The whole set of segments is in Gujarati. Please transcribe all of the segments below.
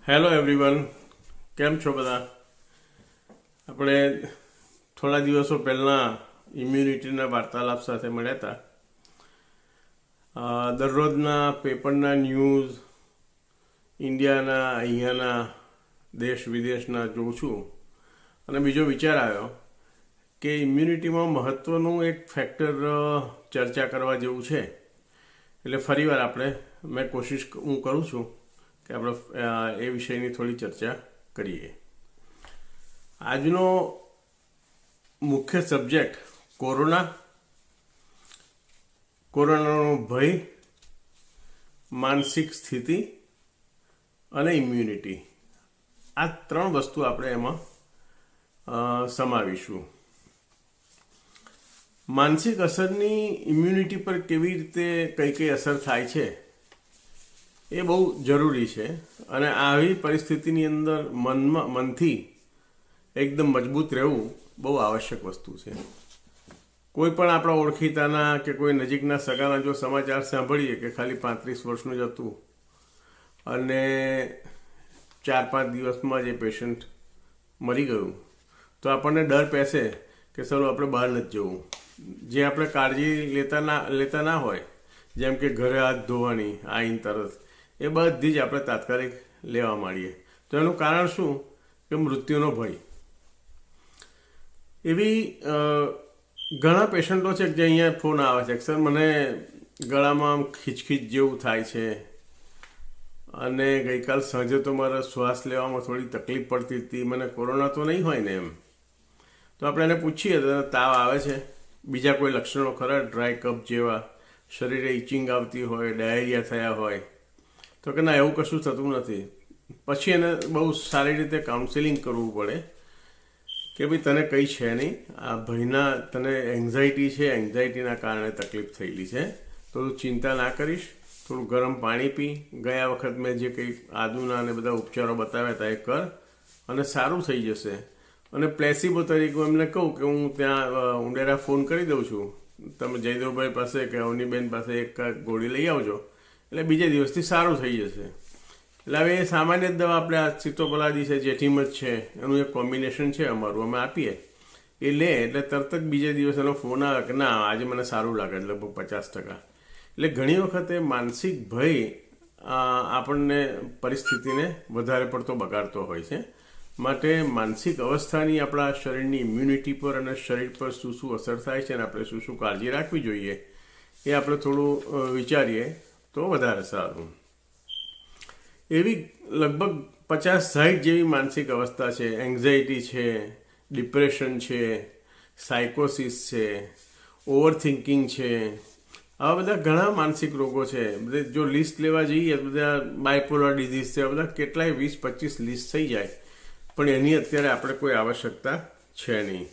હેલો એવરીવન, કેમ છો બધા? આપણે થોડા દિવસો પહેલાં ઇમ્યુનિટીના વાર્તાલાપ સાથે મળ્યા હતા. દરરોજના પેપરના ન્યૂઝ, ઇન્ડિયાના, અહીંયાના, દેશ વિદેશના જોઉં છું અને બીજો વિચાર આવ્યો કે ઇમ્યુનિટીમાં મહત્ત્વનું એક ફેક્ટર ચર્ચા કરવા જેવું છે. એટલે ફરીવાર મેં કોશિશ કરું છું કે આપણે એ વિષયની થોડી ચર્ચા કરીએ. આજનો મુખ્ય સબ્જેક્ટ કોરોનાનો ભય, માનસિક સ્થિતિ અને ઇમ્યુનિટી. આ ત્રણ વસ્તુ આપણે એમાં સમાવીશું. માનસિક અસરની ઇમ્યુનિટી પર કેવી રીતે કઈ કઈ અસર થાય છે એ બહુ જરૂરી છે. અને આવી પરિસ્થિતિની અંદર મનથી એકદમ મજબૂત રહેવું બહુ આવશ્યક વસ્તુ છે. કોઈ પણ આપણા ઓળખીતાના કે કોઈ નજીકના સગાના જો સમાચાર સાંભળીએ કે ખાલી 35 વર્ષનું જ હતું અને 4-5 દિવસમાં જ એ પેશન્ટ મરી ગયું, તો આપણને ડર પેસે કે ચલો આપણે બહાર નથી જવું. જે આપણે કાળજી લેતા ના હોય, જેમ કે ઘરે હાથ ધોવાની, આવીને તરત, એ બધી જ આપણે તાત્કાલિક લેવા માંડીએ. તો એનું કારણ શું? કે મૃત્યુનો ભય. એવી ઘણા પેશન્ટો છે જે અહીંયા ફોન આવે છે, સર મને ગળામાં ખીચખીચ જેવું થાય છે અને ગઈકાલ સાંજે તો મારા શ્વાસ લેવામાં થોડી તકલીફ પડતી હતી, મને કોરોના તો નહીં હોય ને એમ. તો આપણે એને પૂછીએ તો તાવ આવે છે, બીજા કોઈ લક્ષણો ખરા ડ્રાય કફ જેવા, શરીરે ઇચિંગ આવતી હોય, ડાયરિયા થયા હોય? તો કે ના, એવું કશું થતું નથી. પછી એને બહુ સારી રીતે કાઉન્સેલિંગ કરવું પડે કે ભાઈ તને કંઈ છે નહીં, આ ભયના તને એન્ઝાયટી છે, એન્ઝાયટીના કારણે તકલીફ થયેલી છે, તો તું ચિંતા ના કરીશ, થોડું ગરમ પાણી પી, ગયા વખત મેં જે કંઈ આદુના અને બધા ઉપચારો બતાવ્યા હતા એ કર અને સારું થઈ જશે. અને પ્લેસિબો તરીકે એમને કહું કે હું ત્યાં ઉંડેરા ફોન કરી દઉં છું, તમે જયદેવભાઈ પાસે કે અવનીબેન પાસે એક ગોળી લઈ આવજો, એટલે બીજે દિવસથી સારું થઈ જશે. એટલે હવે એ સામાન્ય જ દવા આપણે આ સિતોપલાદી છે, જેઠીમત છે, એનું એક કોમ્બિનેશન છે અમારું, અમે આપીએ, એ લે એટલે તરત જ બીજે દિવસ એનો ફોન આવે કે ના આજે મને સારું લાગે, લગભગ 50%. એટલે ઘણી વખતે માનસિક ભય આપણને પરિસ્થિતિને વધારે પડતો બગાડતો હોય છે. માટે માનસિક અવસ્થાની આપણા શરીરની ઇમ્યુનિટી પર અને શરીર પર શું શું અસર થાય છે અને આપણે શું શું કાળજી રાખવી જોઈએ એ આપણે થોડું વિચારીએ તો વધારે સારું. એવી લગભગ 50-60 જેવી માનસિક અવસ્થા છે. એન્ઝાયટી છે, ડિપ્રેશન છે, સાયકોસિસ છે, ઓવર થિંકિંગ છે, આવા બધા ઘણા માનસિક રોગો છે. જો લિસ્ટ લેવા જઈએ બધા બાયપોલર ડિઝીઝ છે, બધા કેટલાય 20-25 લિસ્ટ થઈ જાય, પણ એની અત્યારે આપણે કોઈ આવશ્યકતા છે નહીં.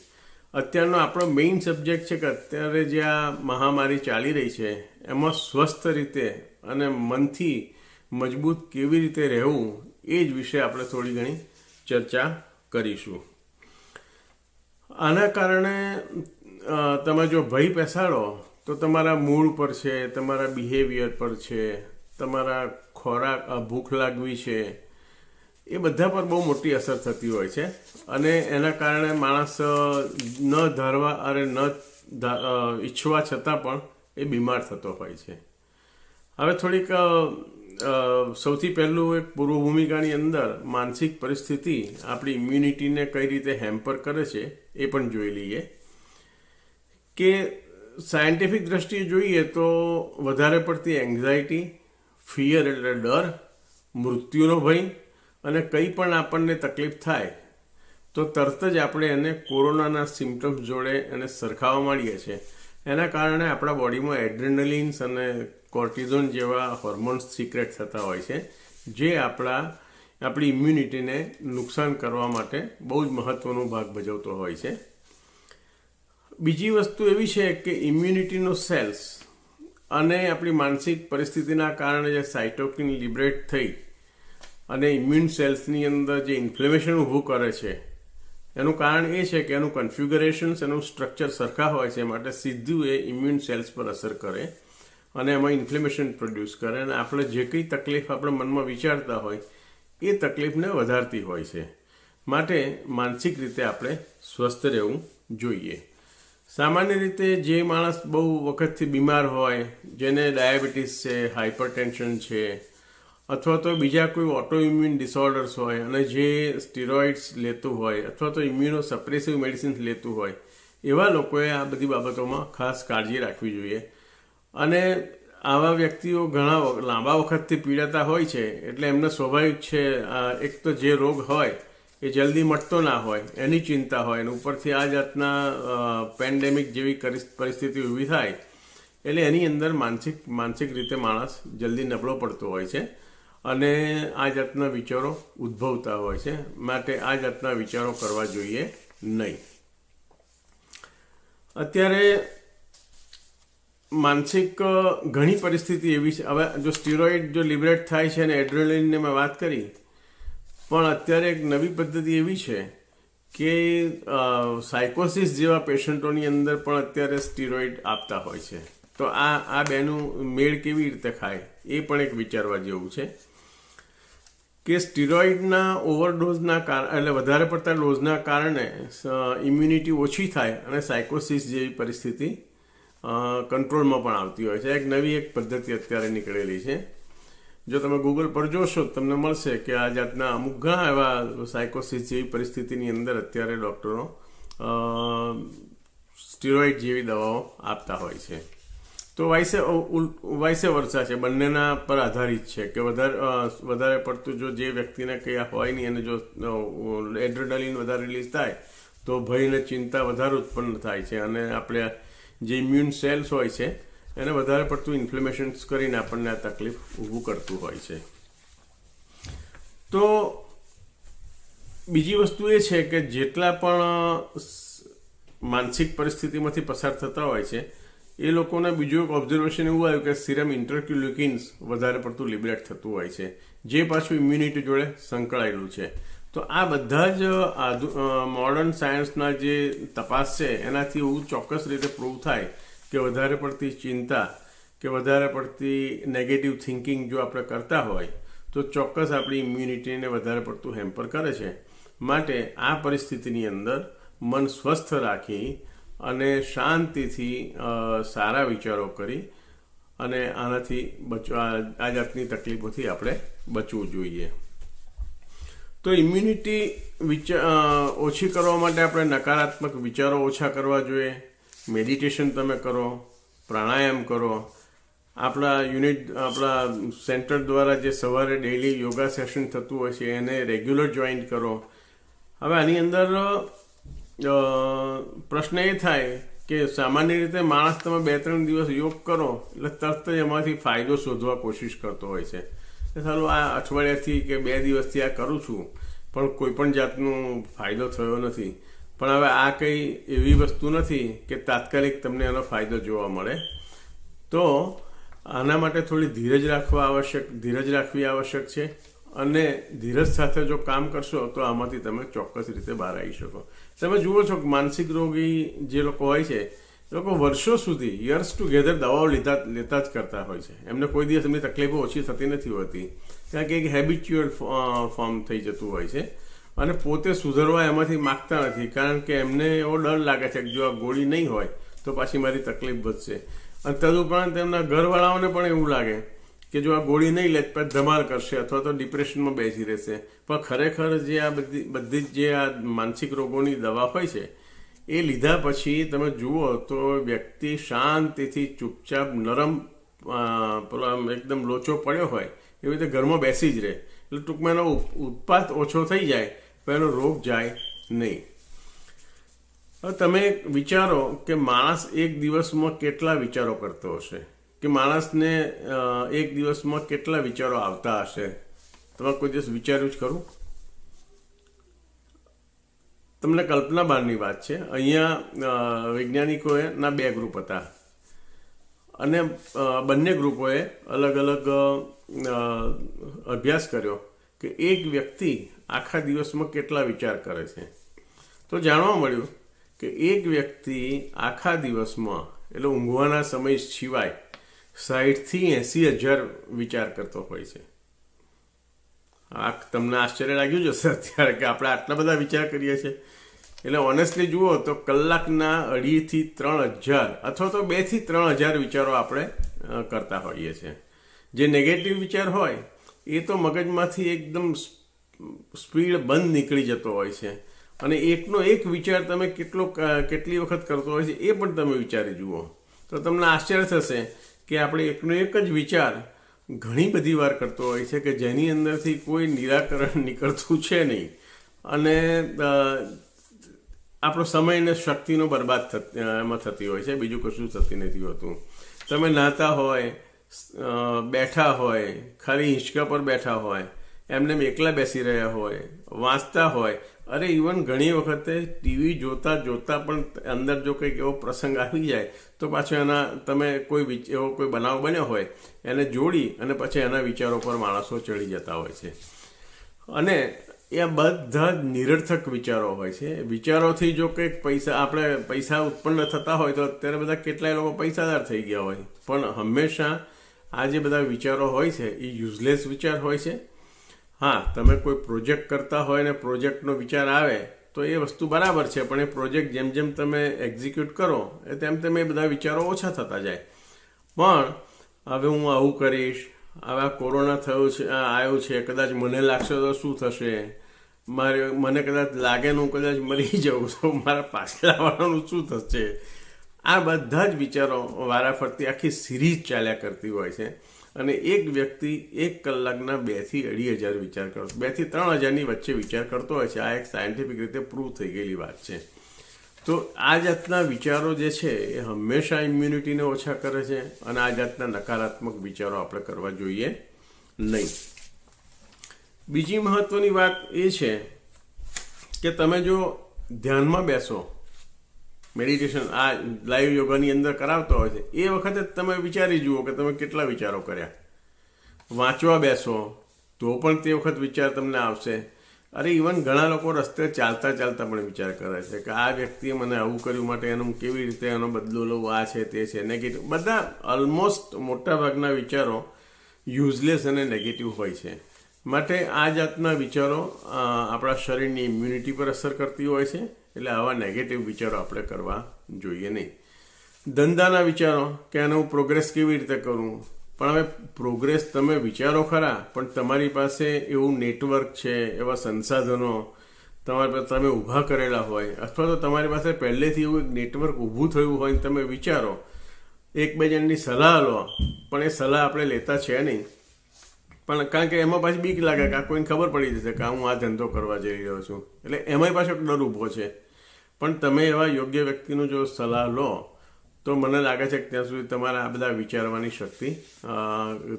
અત્યારનો આપણો મેઇન સબ્જેક્ટ છે કે અત્યારે જે આ મહામારી ચાલી રહી છે એમાં સ્વસ્થ રીતે અને મનથી મજબૂત કેવી રીતે રહેવું એ જ વિશે આપણે થોડી ઘણી ચર્ચા કરીશું. આના કારણે તમે જો ભય પેસાડો તો તમારા મૂડ પર છે, તમારા બિહેવિયર પર છે, તમારા ખોરાક, ભૂખ લાગવી છે, એ બધા પર બહુ મોટી અસર થતી હોય છે. અને એના કારણે માણસ ન ધારવા અને ન ઈચ્છવા છતાં પણ એ બીમાર થતો હોય છે. હવે થોડીક સૌથી પહેલું એક પૂર્વ ભૂમિકાની અંદર માનસિક પરિસ્થિતિ આપણી ઇમ્યુનિટીને કઈ રીતે હેમ્પર કરે છે એ પણ જોઈ લઈએ. કે સાયન્ટિફિક દ્રષ્ટિએ જોઈએ તો વધારે પડતી એન્ઝાયટી, ફિયર એટલે ડર, મૃત્યુનો ભય અને કંઈ પણ આપણને તકલીફ થાય તો તરત જ આપણે એને કોરોનાના સિમ્ટમ્સ જોડે એને સરખાવવા માંડીએ છીએ. એના કારણે આપણા બોડીમાં એડ્રેનલિન્સ અને કોર્ટિઝોન જેવા હોર્મોન્સ સિક્રેટ થતા હોય છે, જે આપણી ઇમ્યુનિટીને નુકસાન કરવા માટે બહુ જ મહત્ત્વનો ભાગ ભજવતો હોય છે. બીજી વસ્તુ એવી છે કે ઇમ્યુનિટીનો સેલ્સ અને આપણી માનસિક પરિસ્થિતિના કારણે જે સાયટોકિન લિબરેટ થઈ અને ઇમ્યુન સેલ્સની અંદર જે ઇન્ફ્લેમેશન ઊભું કરે છે, એનું કારણ એ છે કે એનું કન્ફિગરેશન્સ, એનું સ્ટ્રક્ચર સરખા હોય છે, માટે સીધું એ ઇમ્યુન સેલ્સ પર અસર કરે અને એમાં ઇન્ફ્લેમેશન પ્રોડ્યુસ કરે અને આપણે જે કંઈ તકલીફ આપણે મનમાં વિચારતા હોય એ તકલીફને વધારતી હોય છે. માટે માનસિક રીતે આપણે સ્વસ્થ રહેવું જોઈએ. સામાન્ય રીતે જે માણસ બહુ વખતથી બીમાર હોય, જેને ડાયાબિટીસ છે, હાઇપરટેન્શન છે, અથવા તો બીજા કોઈ ઓટો ઇમ્યુન ડિસઓર્ડર્સ હોય અને જે સ્ટીરોઇડ્સ લેતું હોય અથવા તો ઇમ્યુનો સપ્રેસિવ મેડિસિન્સ લેતું હોય, એવા લોકોએ આ બધી બાબતોમાં ખાસ કાળજી રાખવી જોઈએ. અને આવા વ્યક્તિઓ ઘણા લાંબા વખતથી પીડાતા હોય છે, એટલે એમને સ્વાભાવિક છે એક તો જે રોગ હોય એ જલ્દી મટતો ના હોય એની ચિંતા હોય, અને ઉપરથી આ જાતના પેન્ડેમિક જેવી પરિસ્થિતિ ઊભી થાય એટલે એની અંદર માનસિક રીતે માણસ જલ્દી નબળો પડતો હોય છે અને આ જાતના વિચારો ઉદ્ભવતા હોય છે. માટે આ જાતના વિચારો કરવા જોઈએ નહીં. અત્યારે માનસિક ઘણી પરિસ્થિતિ એવી છે. હવે જો સ્ટીરોઇડ જો લિબરેટ થાય છે અને એડ્રેનાલિનની મેં વાત કરી, પણ અત્યારે એક નવી પદ્ધતિ એવી છે કે સાયકોસિસ જેવા પેશન્ટોની અંદર પણ અત્યારે સ્ટીરોઇડ આપતા હોય છે. તો આ બેનું મેળ કેવી રીતે ખાય એ પણ એક વિચારવા જેવું છે કે સ્ટીરોઇડના ઓવરડોઝના કારણે, એટલે વધારે પડતા ડોઝના કારણે ઇમ્યુનિટી ઓછી થાય અને સાયકોસિસ જેવી પરિસ્થિતિ કંટ્રોલમાં પણ આવતી હોય છે. એક પદ્ધતિ અત્યારે નીકળેલી છે. જો તમે ગૂગલ પર જોશો તમને મળશે કે આ જાતના અમુક ઘણા એવા સાયકોસિસ જેવી પરિસ્થિતિની અંદર અત્યારે ડૉક્ટરો સ્ટીરોઇડ જેવી દવાઓ આપતા હોય છે. તો વાઇસે વર્સા છે, બંનેના પર આધારિત છે કે વધારે પડતું જો જે વ્યક્તિને કંઈ હોય નહીં અને જો એડ્રેનાલિન વધારે રિલીઝ થાય તો ભય અને ચિંતા વધારે ઉત્પન્ન થાય છે અને આપણે જે ઇમ્યુન સેલ્સ હોય છે એને વધારે પડતું ઇન્ફ્લેમેશન્સ કરીને આપણને આ તકલીફ ઊભું કરતું હોય છે. તો બીજી વસ્તુ એ છે કે જેટલા પણ માનસિક પરિસ્થિતિમાંથી પસાર થતા હોય છે એ લોકોને બીજું એક ઓબ્ઝર્વેશન એવું આવ્યું કે સિરમ ઇન્ટરક્યુલ્યુકિન્સ વધારે પડતું લિબરેટ થતું હોય છે, જે પાછું ઇમ્યુનિટી જોડે સંકળાયેલું છે. તો આ બધા જ મોડર્ન સાયન્સના જે તપાસ છે એનાથી એવું ચોક્કસ રીતે પ્રૂવ થાય કે વધારે પડતી ચિંતા કે વધારે પડતી નેગેટિવ થિંકિંગ જો આપણે કરતા હોય તો ચોક્કસ આપણી ઇમ્યુનિટીને વધારે પડતું હેમ્પર કરે છે. માટે આ પરિસ્થિતિની અંદર મન સ્વસ્થ રાખી અને શાંતિથી સારા વિચારો કરી અને આનાથી આ જાતની તકલીફોથી આપણે બચવું જોઈએ. તો ઇમ્યુનિટી ઓછી કરવા માટે આપણે નકારાત્મક વિચારો ઓછા કરવા જોઈએ. મેડિટેશન તમે કરો, પ્રાણાયામ કરો. આપણા સેન્ટર દ્વારા જે સવારે ડેઇલી યોગા સેશન થતું હોય છે એને રેગ્યુલર જોઈન કરો. હવે આની અંદર પ્રશ્ન એ થાય કે સામાન્ય રીતે માણસ તમે 2-3 દિવસ યોગ કરો એટલે તરત જ એમાંથી ફાયદો શોધવા કોશિશ કરતો હોય છે. સારું આ અઠવાડિયાથી કે 2 દિવસથી આ કરું છું પણ કોઈ પણ જાતનો ફાયદો થયો નથી. પણ હવે આ કંઈ એવી વસ્તુ નથી કે તાત્કાલિક તમને એનો ફાયદો જોવા મળે. તો આના માટે થોડી ધીરજ રાખવી આવશ્યક છે અને ધીરજ સાથે જો કામ કરશો તો આમાંથી તમે ચોક્કસ રીતે બહાર આવી શકો. તમે જુઓ છો કે માનસિક રોગી જે લોકો હોય છે એ લોકો વર્ષો સુધી યર્સ ટુગેધર દવાઓ લેતા જ કરતા હોય છે. એમને કોઈ દિવસ એમની તકલીફો ઓછી થતી નથી હોતી, કારણ કે એક હેબિચ્યુઅલ ફોર્મ થઈ જતું હોય છે અને પોતે સુધરવા એમાંથી માગતા નથી, કારણ કે એમને એવો ડર લાગે છે કે જો આ ગોળી નહીં હોય તો પાછી મારી તકલીફ વધશે. અને તદુપરાંત તેમના ઘરવાળાઓને પણ એવું લાગે કે જો આ ગોળી નહીં લે તો ધમાલ કરશે અથવા તો ડિપ્રેશનમાં બેસી રહેશે. પણ ખરેખર જે આ બધી જે આ માનસિક રોગોની દવા હોય છે એ લીધા પછી તમે જુઓ તો વ્યક્તિ શાંતિથી ચૂપચાપ નરમ એકદમ લોચો પડ્યો હોય એવી રીતે ઘરમાં બેસી જ રહે. એટલે ટૂંકમાં એનો ઉત્પાત ઓછો થઈ જાય પણ એનો રોગ જાય નહીં. હવે તમે વિચારો કે માણસ એક દિવસમાં કેટલા વિચારો કરતો હશે, કે માણસને એક દિવસમાં કેટલા વિચારો આવતા હશે. તમે કોઈ દિવસ વિચાર્યું જ ખરું? તમને કલ્પના બહારની વાત છે. અહીંયા વૈજ્ઞાનિકોના 2 ગ્રુપ હતા અને બંને ગ્રુપોએ અલગ અલગ અભ્યાસ કર્યો કે એક વ્યક્તિ આખા દિવસમાં કેટલા વિચાર કરે છે. તો જાણવા મળ્યું કે એક વ્યક્તિ આખા દિવસમાં એટલે ઊંઘવાના સમય સિવાય 60,000 થી 80,000 વિચાર કરતો હોય છે. આ તમને આશ્ચર્ય લાગ્યું જશે અત્યારે કે આપણે આટલા બધા વિચાર કરીએ છીએ. એટલે ઓનેસ્ટલી જુઓ તો કલાકના 2,500 થી 3,000 અથવા તો 2,000 થી 3,000 વિચારો આપણે કરતા હોઈએ છીએ. જે નેગેટિવ વિચાર હોય એ તો મગજમાંથી એકદમ સ્પીડ બંધ નીકળી જતો હોય છે, અને એકનો એક વિચાર તમે કેટલી વખત કરતો હોય છે એ પણ તમે વિચારી જુઓ તો તમને આશ્ચર્ય થશે કે આપણે એકનો એક જ વિચાર ઘણી બધી વાર કરતો હોય છે કે જેની અંદરથી કોઈ નિરાકરણ નીકળતું છે નહીં, અને આપણો સમય અને શક્તિનો બરબાદ એમાં થતી હોય છે, બીજું કશું થતી નથી હોતું. તમે નાહતા હોય, બેઠા હોય, ખાલી હિંચકા પર બેઠા હોય, એમને એકલા બેસી રહ્યા હોય, વાંચતા હોય, અરે ઇવન ઘણી વખતે ટીવી જોતા જોતા પણ અંદર જો કંઈક એવો પ્રસંગ આવી જાય તો પાછો એના તમે એવો કોઈ બનાવ બન્યો હોય એને જોડી અને પછી એના વિચારો પર માણસો ચડી જતા હોય છે. અને એ બધા જ નિરર્થક વિચારો હોય છે. વિચારોથી જો કંઈક પૈસા ઉત્પન્ન થતા હોય તો અત્યારે બધા કેટલાય લોકો પૈસાદાર થઈ ગયા હોય, પણ હંમેશા આ જે બધા વિચારો હોય છે એ યુઝલેસ વિચાર હોય છે. હા, તમે કોઈ પ્રોજેક્ટ કરતા હોય ને પ્રોજેક્ટનો વિચાર આવે તો એ વસ્તુ બરાબર છે, પણ એ પ્રોજેક્ટ જેમ જેમ તમે એક્ઝિક્યુટ કરો તેમ તેમ એ બધા વિચારો ઓછા થતા જાય. પણ હવે હું આવું કરીશ, હવે કોરોના આવ્યો છે, કદાચ મને લાગશે તો શું થશે, મને કદાચ લાગે ને હું કદાચ મરી જાઉં તો મારા પાછળવાળાનું શું થશે, આ બધા જ વિચારો વારાફરતી આખી સિરીઝ ચાલ્યા કરતી હોય છે. અને એક વ્યક્તિ 1 કલાકના 2,000 થી 2,500 વિચાર કરતો, 2,000 થી 3,000ની વચ્ચે વિચાર કરતો હોય છે. આ એક સાયન્ટિફિક રીતે પ્રૂવ થઈ ગયેલી વાત છે. તો આ જાતના વિચારો જે છે એ હંમેશા ઇમ્યુનિટીને ઓછા કરે છે, અને આ જાતના નકારાત્મક વિચારો આપણે કરવા જોઈએ નહીં. બીજી મહત્વની વાત એ છે કે તમે જો ધ્યાનમાં બેસો, મેડિટેશન આ લાઈવ યોગાની અંદર કરાવતો હોય છે, એ વખતે તમે વિચારી જુઓ કે તમે કેટલા વિચારો કર્યા. વાંચવા બેસો તો પણ તે વખત વિચાર તમને આવશે. અરે ઇવન ઘણા લોકો રસ્તે ચાલતા ચાલતા પણ વિચાર કરે છે કે આ વ્યક્તિએ મને આવું કર્યું માટે એનું કેવી રીતે એનો બદલો લઉં, આ છે તે છે, નેગેટિવ. બધા ઓલમોસ્ટ મોટાભાગના વિચારો યુઝલેસ અને નેગેટિવ હોય છે. માટે આ જાતના વિચારો આપણા શરીરની ઇમ્યુનિટી પર અસર કરતી હોય છે. એટલે આવા નેગેટિવ વિચારો આપણે કરવા જોઈએ નહીં. ધંધાના વિચારો કે આને હું પ્રોગ્રેસ કેવી રીતે કરું, પણ હવે પ્રોગ્રેસ તમે વિચારો ખરા, પણ તમારી પાસે એવું નેટવર્ક છે, એવા સંસાધનો તમારી પાસે તમે ઊભા કરેલા હોય, અથવા તો તમારી પાસે પહેલેથી એવું એક નેટવર્ક ઊભું થયું હોય ને તમે વિચારો, એક બે જણની સલાહ લો, પણ એ સલાહ આપણે લેતા છે નહીં. પણ કારણ કે એમાં પાછી બીક લાગે કે આ કોઈને ખબર પડી જશે કે હું આ ધંધો કરવા જઈ રહ્યો છું, એટલે એમાંય પાછો ડર ઊભો છે. પણ તમે એવા યોગ્ય વ્યક્તિનું જો સલાહ લો તો મને લાગે છે કે ત્યાં સુધી તમારા આ બધા વિચારવાની શક્તિ,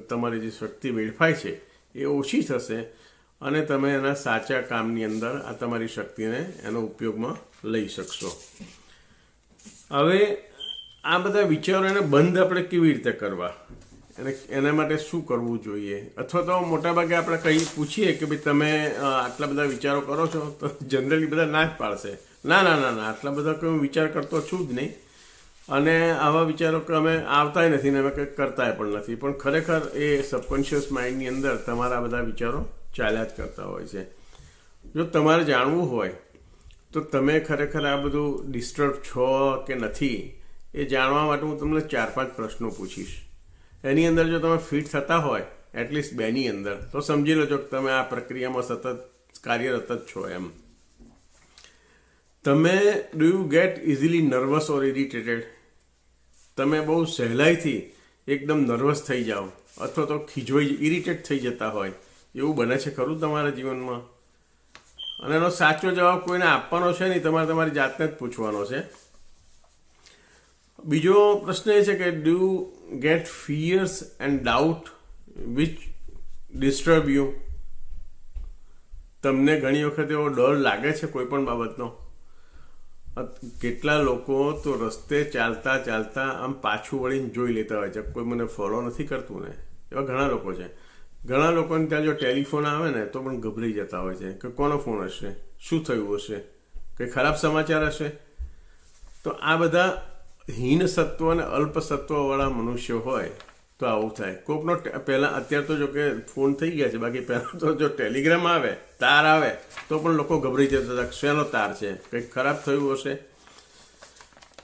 તમારી જે શક્તિ વેડફાય છે એ ઓછી થશે, અને તમે એના સાચા કામની અંદર આ તમારી શક્તિને એનો ઉપયોગમાં લઈ શકશો. હવે આ બધા વિચારો એને બંધ આપણે કેવી રીતે કરવા, એના માટે શું કરવું જોઈએ, અથવા તો મોટાભાગે આપણે પૂછીએ કે ભાઈ તમે આટલા બધા વિચારો કરો છો, તો જનરલી બધા ના જ પાડશે, ના ના ના ના આટલા બધા કોઈ વિચાર કરતો છું જ નહીં, અને આવા વિચારો કે અમે આવતાય નથી ને અમે કંઈક કરતાય પણ નથી. પણ ખરેખર એ સબકોન્શિયસ માઇન્ડની અંદર તમારા બધા વિચારો ચાલ્યા જ કરતા હોય છે. જો તમારે જાણવું હોય તો તમે ખરેખર આ બધું ડિસ્ટર્બ છો કે નથી એ જાણવા માટે હું તમને 4-5 પ્રશ્નો પૂછીશ. એની અંદર જો તમે ફિટ થતા હોય એટલીસ્ટ 2ની અંદર, તો સમજી લો કે તમે આ પ્રક્રિયામાં સતત કાર્યરત જ છો એમ. તમે do you gate easily nervous or irritated? તમે બહુ સહેલાઈથી એકદમ નર્વસ થઈ જાઓ અથવા તો ખીજવાઈ ઇરિટેટ થઈ જતા હોય, એવું બને છે ખરું તમારા જીવનમાં? અને એનો સાચો જવાબ કોઈને આપવાનો છે નહીં, તમારે તમારી જાતને જ પૂછવાનો છે. બીજો પ્રશ્ન એ છે કે do you gate fierce and doubt which disturb you? તમને ઘણી વખત એવો ડર લાગે છે કોઈ પણ બાબતનો? કેટલા લોકો તો રસ્તે ચાલતા ચાલતા આમ પાછું વળીને જોઈ લેતા હોય છે, કોઈ મને ફોલો નથી કરતું ને, એવા ઘણા લોકો છે. ઘણા લોકોને ત્યાં જો ટેલિફોન આવે ને તો પણ ગભરાઈ જતા હોય છે કે કોનો ફોન હશે, શું થયું હશે, કંઈ ખરાબ સમાચાર હશે. તો આ બધા હીન સત્વ અને અલ્પ સત્વવાળા મનુષ્યો હોય તો આવું થાય. કોકનો પહેલાં અત્યારે તો જો કે ફોન થઈ ગયા છે, બાકી પહેલાં તો જો ટેલિગ્રામ આવે, તાર આવે તો પણ લોકો ગભરાઈ જતા હતા, શેનો તાર છે, કંઈક ખરાબ થયું હશે.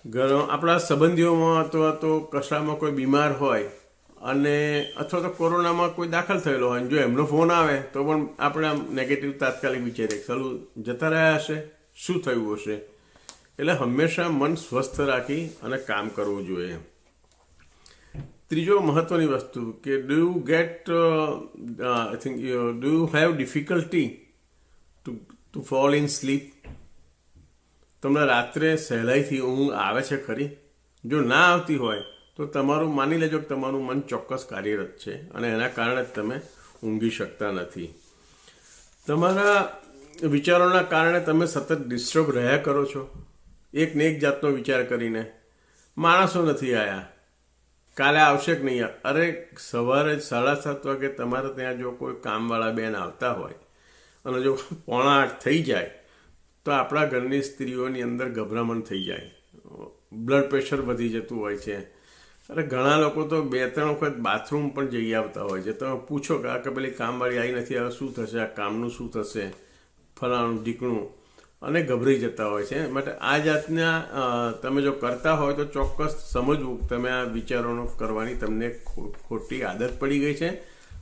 આપણા સંબંધીઓમાં અથવા તો કશામાં કોઈ બીમાર હોય અને અથવા તો કોરોનામાં કોઈ દાખલ થયેલો હોય, જો એમનો ફોન આવે તો પણ આપણે આમ નેગેટિવ તાત્કાલિક વિચારીએ, ચાલુ જતા રહ્યા હશે, શું થયું હશે. એટલે હંમેશા મન સ્વસ્થ રાખી અને કામ કરવું જોઈએ. ત્રીજો મહત્વની વસ્તુ કે do you get I think do you have difficulty to fall in sleep. તમને રાત્રે સહેલાઈથી ઊંઘ આવે છે ખરી? જો ના આવતી હોય તો તમારું માની લેજો કે તમારું મન ચોક્કસ કાર્યરત છે અને એના કારણે જ તમે ઊંઘી શકતા નથી. તમારા વિચારોના કારણે તમે સતત ડિસ્ટર્બ રહ્યા કરો છો, એક ને એક જાતનો વિચાર કરીને. માણસો નથી આવ્યા, કાલે આવશે કે નહીં? અરે સવારે 7:30 વાગે તમારે ત્યાં જો કોઈ કામવાળા બેન આવતા હોય અને જો 7:45 થઈ જાય તો આપણા ઘરની સ્ત્રીઓની અંદર ગભરામણ થઈ જાય, બ્લડ પ્રેશર વધી જતું હોય છે. અરે ઘણા લોકો તો 2-3 વખત બાથરૂમ પણ જઈ આવતા હોય છે. તમે પૂછો કે પેલી કામવાળી આવી નથી, હવે શું થશે, આ કામનું શું થશે, ફલાણું ઢીકણું, અને ગભરાઈ જતા હોય છે. માટે આ જાતના તમે જો કરતા હોય તો ચોક્કસ સમજવું તમે આ વિચારોનો કરવાની તમને ખોટી આદત પડી ગઈ છે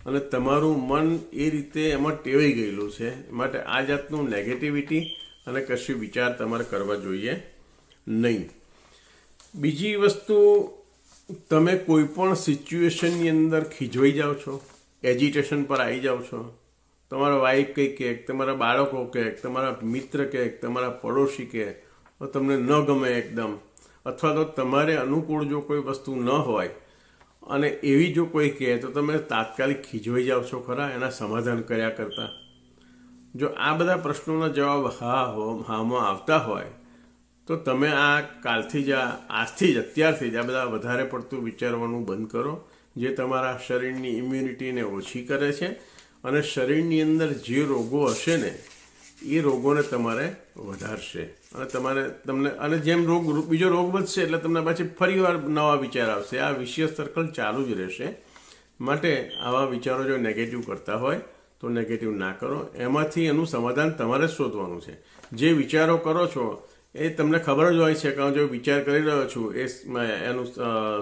અને તમારું મન એ રીતે એમાં ટેવાઈ ગયેલું છે. માટે આ જાતનું નેગેટિવિટી અને કશું વિચાર તમારે કરવા જોઈએ નહીં. બીજી વસ્તુ, તમે કોઈ પણ સિચ્યુએશનની અંદર ખીજવાઈ જાઓ છો, એજિટેશન પર આવી જાઓ છો. તમારા વાઈફ કંઈક કહે, તમારા બાળકો કહે, તમારા મિત્ર કહે, તમારા પડોશી કહે, તો તમને ન ગમે એકદમ, અથવા તો તમારે અનુકૂળ જો કોઈ વસ્તુ ન હોય અને એવી જો કોઈ કહે તો તમે તાત્કાલિક ખીજવાઈ જાઓ છો ખરા એના સમાધાન કર્યા કરતાં? જો આ બધા પ્રશ્નોના જવાબ હામાં આવતા હોય તો તમે આ કાલથી જ આજથી જ અત્યારથી જ આ બધા વધારે પડતું વિચારવાનું બંધ કરો, જે તમારા શરીરની ઇમ્યુનિટીને ઓછી કરે છે અને શરીરની અંદર જે રોગો હશે ને એ રોગોને તમારે વધારશે અને તમને અને જેમ બીજો રોગ વધશે એટલે તમને પાછી ફરીવાર નવા વિચાર આવશે. આ વિષય સર્કલ ચાલુ જ રહેશે. માટે આવા વિચારો જો નેગેટિવ કરતા હોય તો નેગેટિવ ના કરો. એમાંથી એનું સમાધાન તમારે શોધવાનું છે. જે વિચારો કરો છો એ તમને ખબર જ હોય છે કે હું જો વિચાર કરી રહ્યો છું એનું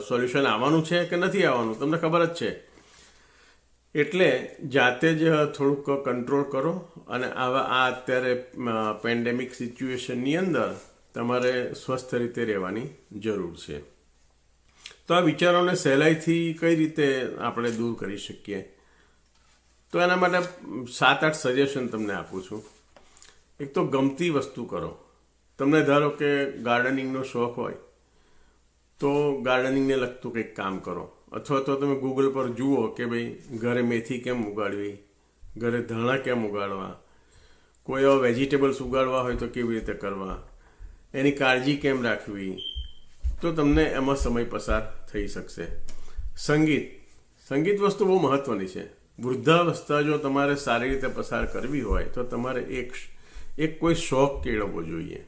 સોલ્યુશન આવવાનું છે કે નથી આવવાનું, તમને ખબર જ છે. એટલે જાતે જ થોડુંક કંટ્રોલ કરો અને આ અત્યારે પેન્ડેમિક સિચ્યુએશનની અંદર તમારે સ્વસ્થ રીતે રહેવાની જરૂર છે. તો આ વિચારોને સહેલાઈથી કઈ રીતે આપણે દૂર કરી શકીએ? તો એના માટે 7-8 સજેશન તમને આપું છું. એક તો ગમતી વસ્તુ કરો. તમને ધારો કે ગાર્ડનિંગનો શોખ હોય તો ગાર્ડનિંગને લગતું કંઈક કામ કરો, અથવા તો તમે ગૂગલ પર જુઓ કે ભાઈ ઘરે મેથી કેમ ઉગાડવી, ઘરે ધાણા કેમ ઉગાડવા, કોઈ એવા વેજીટેબલ્સ ઉગાડવા હોય તો કેવી રીતે કરવા, એની કાળજી કેમ રાખવી, તો તમને એમાં સમય પસાર થઈ શકશે. સંગીત વસ્તુ બહુ મહત્ત્વની છે. વૃદ્ધાવસ્થા જો તમારે સારી રીતે પસાર કરવી હોય તો તમારે એક કોઈ શોખ કેળવવો જોઈએ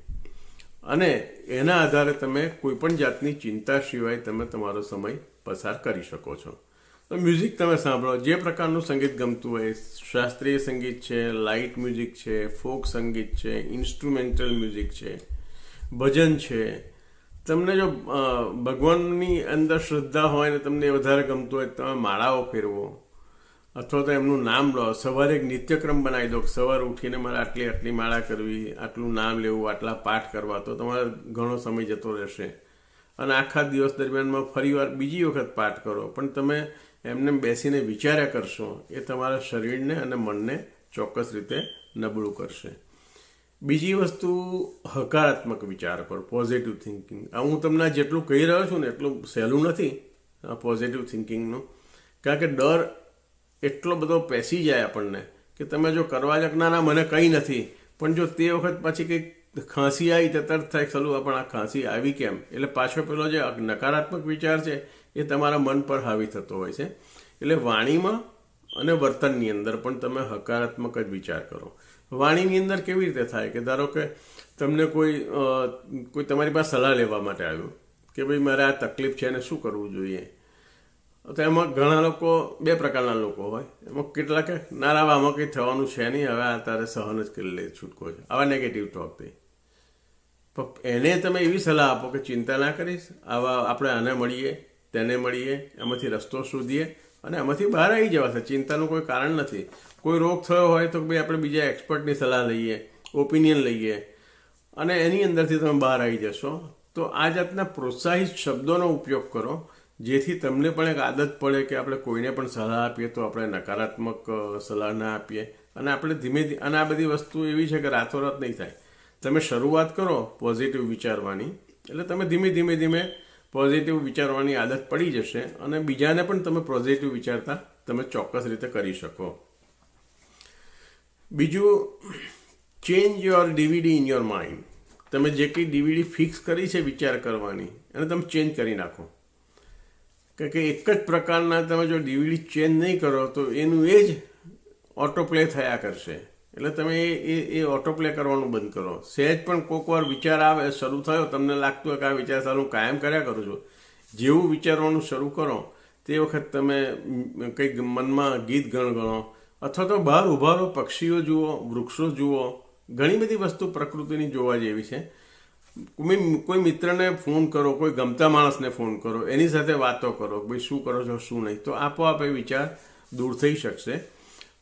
અને એના આધારે તમે કોઈ પણ જાતની ચિંતા સિવાય તમે તમારો સમય પસાર કરી શકો છો. તો મ્યુઝિક તમે સાંભળો, જે પ્રકારનું સંગીત ગમતું હોય, શાસ્ત્રીય સંગીત છે, લાઇટ મ્યુઝિક છે, ફોક સંગીત છે, ઇન્સ્ટ્રુમેન્ટલ મ્યુઝિક છે, ભજન છે. તમને જો ભગવાનની અંદર શ્રદ્ધા હોય ને તમને વધારે ગમતું હોય તમે માળાઓ ફેરવો અથવા તો એમનું નામ લો. સવારે એક નિત્યક્રમ બનાવી દો, સવારે ઉઠીને મારે આટલી માળા કરવી, આટલું નામ લેવું, આટલા પાઠ કરવા, તો તમારે ઘણો સમય જતો રહેશે અને આખા દિવસ દરમિયાનમાં ફરીવાર બીજી વખત પાઠ કરો. પણ તમે એમને બેસીને વિચાર્યા કરશો એ તમારા શરીરને અને મનને ચોક્કસ રીતે નબળું કરશે. બીજી વસ્તુ, હકારાત્મક વિચાર કરો, પોઝિટિવ થિંકિંગ. હું તમને જેટલું કહી રહ્યો છું ને એટલું સહેલું નથી આ પોઝિટિવ થિંકિંગનું, કારણ કે ડર એટલો બધો પેસી જાય આપણને કે તમે જો કરવા જાવ ના મને કંઈ નથી, પણ જો તે વખત પછી કંઈક ખાંસી આવી તો તરત થાય ચાલુ પણ આ ખાંસી આવી કેમ, એટલે પાછો પેલો જે નકારાત્મક વિચાર છે એ તમારા મન પર હાવી થતો હોય છે. એટલે વાણીમાં અને વર્તનની અંદર પણ તમે હકારાત્મક જ વિચાર કરો. વાણીની અંદર કેવી રીતે થાય કે ધારો કે તમને કોઈ તમારી પાસે સલાહ લેવા માટે આવ્યું કે ભાઈ મારે આ તકલીફ છે અને શું કરવું જોઈએ, તો એમાં ઘણા લોકો બે પ્રકારના લોકો હોય. એમાં કેટલાક નારા આમાં કંઈ થવાનું છે નહીં, હવે આ તારે સહન જ કરી લે, છૂટકો છે, આવા નેગેટિવ ટોક થઈ. પણ એને તમે એવી સલાહ આપો કે ચિંતા ના કરીશ, આવા આપણે આને મળીએ, તેને મળીએ, એમાંથી રસ્તો શોધીએ અને એમાંથી બહાર આવી જવાશે. ચિંતાનું કોઈ કારણ નથી. કોઈ રોગ થયો હોય તો ભાઈ આપણે બીજા એક્સપર્ટની સલાહ લઈએ, ઓપિનિયન લઈએ અને એની અંદરથી તમે બહાર આવી જશો. તો આ જાતના પ્રોત્સાહિત શબ્દોનો ઉપયોગ કરો, જેથી તમને પણ એક આદત પડે કે આપણે કોઈને પણ સલાહ આપીએ તો આપણે નકારાત્મક સલાહ ના આપીએ. અને આપણે ધીમે અને આ બધી વસ્તુ એવી છે કે રાતોરાત નહીં થાય. તમે શરૂઆત કરો પોઝિટિવ વિચારવાની, એટલે તમે ધીમે ધીમે ધીમે પોઝિટિવ વિચારવાની આદત પડી જશે અને બીજાને પણ તમે પોઝિટિવ વિચારતા તમે ચોક્કસ રીતે કરી શકો. બીજું, change your DVD in your mind. તમે જે કંઈ ડીવીડી ફિક્સ કરી છે વિચાર કરવાની, એને તમે ચેન્જ કરી નાખો. કારણ કે એક જ પ્રકારના તમે જો ડીવીડી ચેન્જ નહીં કરો તો એનું એ જ ઓટોપ્લે થયા કરશે. એટલે તમે એ ઓટોપ્લે કરવાનું બંધ કરો. સહેજ પણ કોઈક વાર વિચાર આવે, શરૂ થયો, તમને લાગતું હોય કે આ વિચાર સારું કાયમ કર્યા કરું છું, જેવું વિચારવાનું શરૂ કરો તે વખત તમે કંઈક મનમાં ગીત ગણગણો અથવા તો બહાર ઉભા રહો, પક્ષીઓ જુઓ, વૃક્ષો જુઓ. ઘણી બધી વસ્તુ પ્રકૃતિની જોવા જેવી છે. કોઈ મિત્રને ફોન કરો, કોઈ ગમતા માણસને ફોન કરો, એની સાથે વાતો કરો, ભાઈ શું કરો છો શું નહીં, તો આપોઆપ એ વિચાર દૂર થઈ શકશે.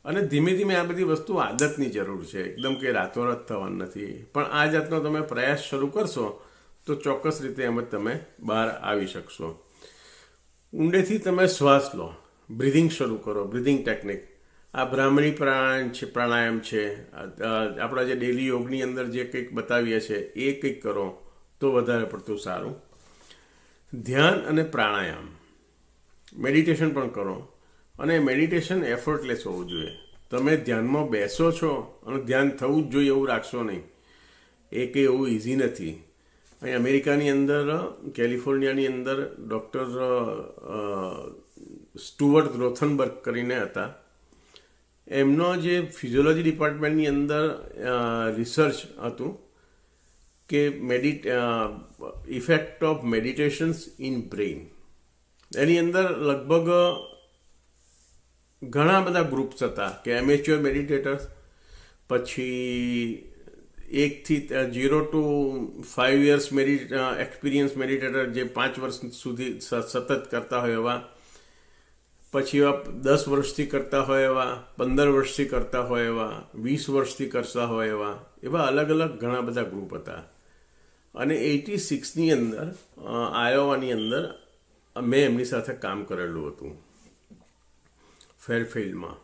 અને ધીમે ધીમે આ બધી વસ્તુ આદતની જરૂર છે, એકદમ કે રાતોરાત થવાનું નથી. પણ આ જાતનો તમે પ્રયાસ શરૂ કરશો તો ચોક્કસ રીતે એમ જ તમે બહાર આવી શકશો. ઊંડેથી તમે શ્વાસ લો, બ્રિધિંગ શરૂ કરો, બ્રિધિંગ ટેકનિક. આ બ્રાહ્મણી પ્રાણાયામ છે, આપણા જે ડેલી યોગની અંદર જે કંઈક બતાવીએ છીએ એ કંઈક કરો તો વધારે પડતું સારું. ધ્યાન અને પ્રાણાયામ, મેડિટેશન પણ કરો. અને મેડિટેશન એફર્ટલેસ હોવું જોઈએ. તમે ધ્યાનમાં બેસો છો અને ધ્યાન થવું જ જોઈએ એવું રાખશો નહીં. એ કંઈ એવું ઇઝી નથી. અહીં અમેરિકાની અંદર, કેલિફોર્નિયાની અંદર ડૉક્ટર સ્ટુઅર્ટ રોથનબર્ગ કરીને હતા. એમનો જે ફિઝિયોલોજી ડિપાર્ટમેન્ટની અંદર રિસર્ચ હતું કે ઇફેક્ટ ઓફ મેડિટેશન્સ ઇન બ્રેઇન. એની અંદર લગભગ ઘણા બધા ગ્રુપ્સ હતા કે એમેચ્યોર મેડિટેટર્સ, પછી 0 to 5 years એક્સપિરિયન્સ મેડિટેટર જે 5 વર્ષ સુધી સતત કરતા હોય એવા, પછી એવા 10 વર્ષથી કરતા હોય એવા, 15 વર્ષથી કરતા હોય એવા, 20 વર્ષથી કરતા હોય એવા અલગ અલગ ઘણા બધા ગ્રુપ હતા. અને 86ની અંદર આયોવાની અંદર મેં એમની સાથે કામ કરેલું હતું ફેરફિલ્ડમાં.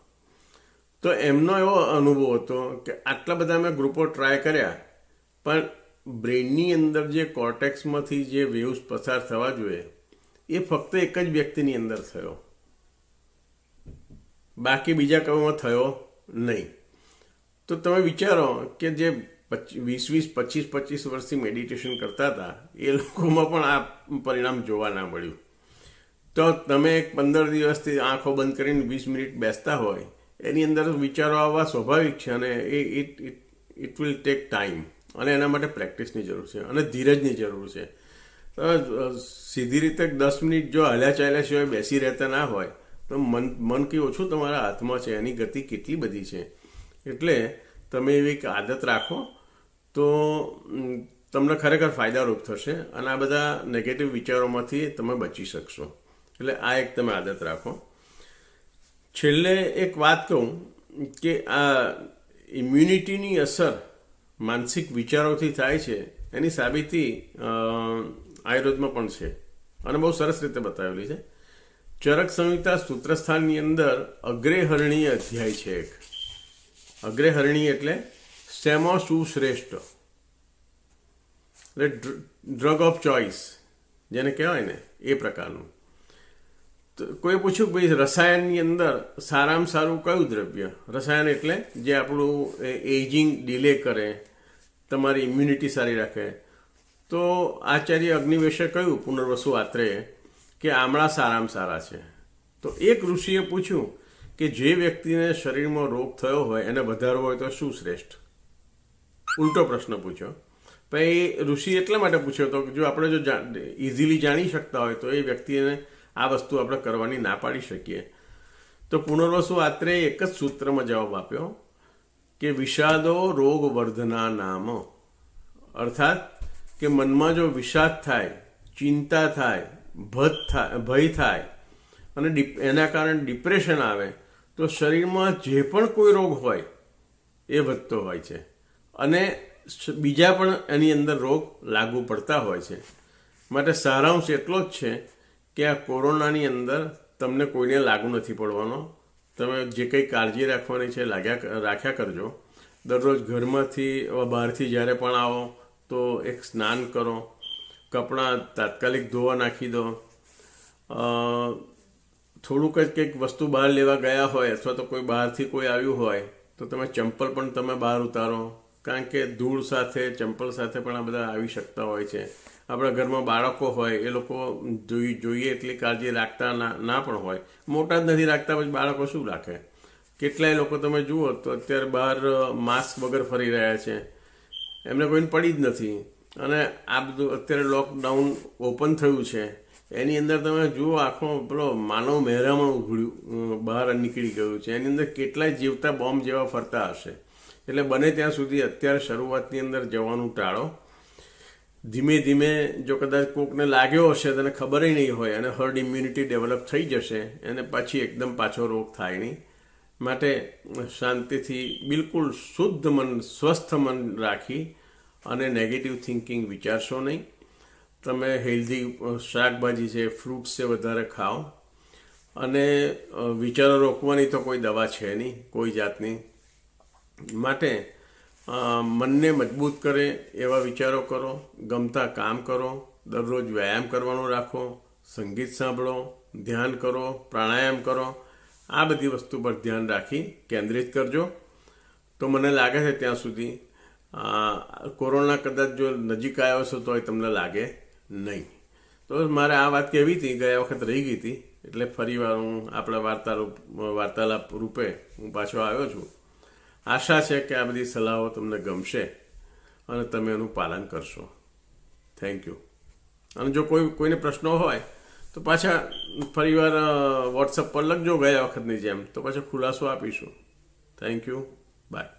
તો એમનો એવો અનુભવ હતો કે આટલા બધા મેં ગ્રુપો ટ્રાય કર્યા, પણ બ્રેઇનની અંદર જે કોર્ટેક્સમાંથી જે વેવ્સ પસાર થવા જોઈએ એ ફક્ત એક જ વ્યક્તિની અંદર થયો, બાકી બીજા કોઈમાં થયો નહીં. તો તમે વિચારો કે જે 25 વર્ષથી મેડિટેશન કરતા હતા એ લોકોમાં પણ આ પરિણામ જોવા ના મળ્યું. તો તમે 15 દિવસથી આંખો બંધ કરીને 20 મિનિટ બેસતા હોય, એની અંદર વિચારો આવવા સ્વાભાવિક છે. અને ઇટ વિલ ટેક ટાઈમ, અને એના માટે પ્રેક્ટિસની જરૂર છે અને ધીરજની જરૂર છે. સીધી રીતે 10 મિનિટ જો હલ્યા ચાલ્યા સિવાય બેસી રહેતા ના હોય તો મન કંઈ ઓછું તમારા હાથમાં છે, એની ગતિ કેટલી બધી છે. એટલે તમે એવી એક આદત રાખો તો તમને ખરેખર ફાયદારૂપ થશે અને આ બધા નેગેટિવ વિચારોમાંથી તમે બચી શકશો. એટલે આ એક તમે આદત રાખો. છેલ્લે એક વાત કહું કે આ ઇમ્યુનિટીની અસર માનસિક વિચારોથી થાય છે, એની સાબિતી આયુર્વેદમાં પણ છે અને બહુ સરસ રીતે બતાવેલી છે. ચરક સંહિતા સૂત્રસ્થાનની અંદર અગ્રેહરણીય અધ્યાય છે એક. અગ્રેહરણીય એટલે શેમાં શું શ્રેષ્ઠ, એટલે ડ્રગ ઓફ ચોઇસ જેને કહેવાય ને એ પ્રકારનું. તો કોઈ પૂછ્યું કે ભાઈ રસાયણની અંદર સારામાં સારું કયું દ્રવ્ય? રસાયણ એટલે જે આપણું એજિંગ ડિલે કરે, તમારી ઇમ્યુનિટી સારી રાખે. તો આચાર્ય અગ્નિવેશે કહ્યું પુનર્વસુ આત્રેય કે આમળા સારામાં સારા છે. તો એક ઋષિએ પૂછ્યું કે જે વ્યક્તિને શરીરમાં રોગ થયો હોય એને વધારવો હોય તો શું શ્રેષ્ઠ? ઉલટો પ્રશ્ન પૂછ્યો. પણ એ ઋષિ એટલા માટે પૂછ્યો હતો કે જો આપણે જો ઇઝીલી જાણી શકતા હોય તો એ વ્યક્તિને આ વસ્તુ આપણે કરવાની ના પાડી શકીએ. તો પુનર્વસુ આત્રે એક જ સૂત્રમાં જવાબ આપ્યો કે વિષાદો રોગ વર્ધના નામ, અર્થાત કે મનમાં જો વિષાદ થાય, ચિંતા થાય, ભય થાય અને એના કારણે ડિપ્રેશન આવે તો શરીરમાં જે પણ કોઈ રોગ હોય એ વધતો હોય છે અને બીજા પણ એની અંદર રોગ લાગુ પડતા હોય છે. માટે સારાંશ એટલો જ છે કે આ કોરોનાની અંદર તમને કોઈને લાગુ નથી પડવાનો. તમે જે કંઈ કાળજી રાખવાની છે રાખ્યા કરજો. દરરોજ ઘરમાંથી બહારથી જ્યારે પણ આવો તો એક સ્નાન કરો, કપડાં તાત્કાલિક ધોવા નાખી દો. થોડુંક જ કંઈક વસ્તુ બહાર લેવા ગયા હોય અથવા તો કોઈ બહારથી કોઈ આવ્યું હોય તો તમે ચંપલ પણ તમે બહાર ઉતારો, કારણ કે ધૂળ સાથે ચંપલ સાથે પણ આ બધા આવી શકતા હોય છે. આપણા ઘરમાં બાળકો હોય એ લોકો જોઈએ એટલી કાળજી રાખતા ના પણ હોય, મોટા જ નથી રાખતા, પછી બાળકો શું રાખે. કેટલાય લોકો તમે જુઓ તો અત્યારે બહાર માસ્ક વગર ફરી રહ્યા છે, એમને કોઈને પડી જ નથી. અને આ બધું અત્યારે લોકડાઉન ઓપન થયું છે એની અંદર તમે જુઓ આખો પેલો માનવ મહેરામણ ઉઘડ્યું બહાર નીકળી ગયું છે. એની અંદર કેટલાય જીવતા બોમ્બ જેવા ફરતા હશે. એટલે બને ત્યાં સુધી અત્યારે શરૂઆતની અંદર જવાનું ટાળો. ધીમે ધીમે જો કદાચ કોકને લાગ્યો હશે તેને ખબર નહીં હોય અને હર્ડ ઇમ્યુનિટી ડેવલપ થઈ જશે અને પછી એકદમ પાછો રોગ થાય નહીં. માટે શાંતિથી બિલકુલ શુદ્ધ મન, સ્વસ્થ મન રાખી અને નેગેટિવ થિંકિંગ વિચારશો નહીં. તમે હેલ્ધી શાકભાજી છે, ફ્રૂટ્સ છે વધારે ખાઓ અને વિચારો રોકવાની તો કોઈ દવા છે નહીં કોઈ જાતની. માટે મનને મજબૂત કરે એવા વિચારો કરો, ગમતા કામ કરો, દરરોજ વ્યાયામ કરવાનું રાખો, સંગીત સાંભળો, ધ્યાન કરો, પ્રાણાયામ કરો. આ બધી વસ્તુ પર ધ્યાન રાખી કેન્દ્રિત કરજો. તો મને લાગે છે ત્યાં સુધી કોરોના કદાચ જો નજીક આવ્યો છે તોય તમને લાગે નહીં. તો મારે આ વાત કહેવી હતી, ગયા વખત રહી ગઈ હતી, એટલે ફરીવાર હું આપણા વાર્તાલાપ રૂપે હું પાછો આવ્યો છું. આશા છે કે આ બધી સલાહો તમને ગમશે અને તમે એનું પાલન કરશો. Thank you. અને જો કોઈને પ્રશ્નો હોય તો પાછા ફરીવાર વોટ્સઅપ પર લખજો ગયા વખતની જેમ, તો પાછો ખુલાસો આપીશું. Thank you. બાય.